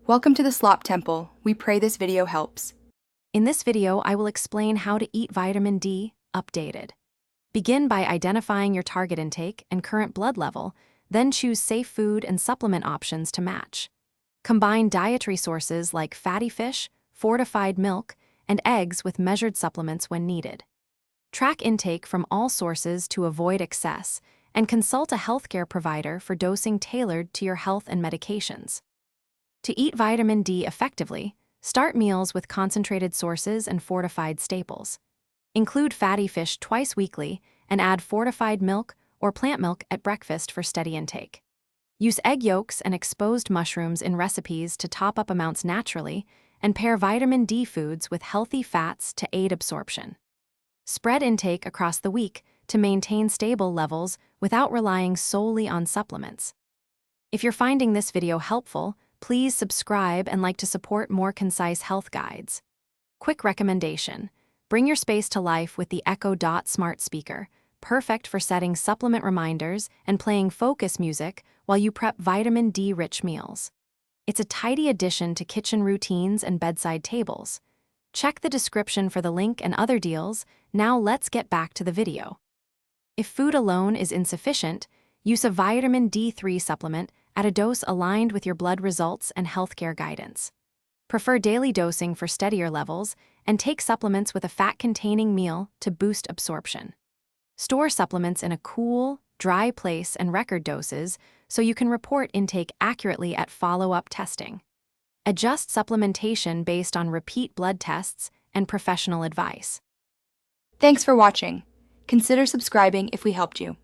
Welcome to the Slop Temple. We pray this video helps. In this video, I will explain how to eat vitamin D updated. Begin by identifying your target intake and current blood level, then choose safe food and supplement options to match. Combine dietary sources like fatty fish, fortified milk, and eggs with measured supplements when needed. Track intake from all sources to avoid excess, and consult a healthcare provider for dosing tailored to your health and medications. To eat vitamin D effectively, start meals with concentrated sources and fortified staples. Include fatty fish twice weekly and add fortified milk or plant milk at breakfast for steady intake. Use egg yolks and exposed mushrooms in recipes to top up amounts naturally, and pair vitamin D foods with healthy fats to aid absorption. Spread intake across the week to maintain stable levels without relying solely on supplements. If you're finding this video helpful, please subscribe and like to support more concise health guides. Quick recommendation: bring your space to life with the Echo Dot smart speaker, perfect for setting supplement reminders and playing focus music while you prep vitamin D-rich meals. It's a tidy addition to kitchen routines and bedside tables. Check the description for the link and other deals. Now let's get back to the video. If food alone is insufficient, use a vitamin D3 supplement at a dose aligned with your blood results and healthcare guidance. Prefer daily dosing for steadier levels, and take supplements with a fat-containing meal to boost absorption. Store supplements in a cool, dry place and record doses so you can report intake accurately at follow-up testing. Adjust supplementation based on repeat blood tests and professional advice. Thanks for watching. Consider subscribing if we helped you.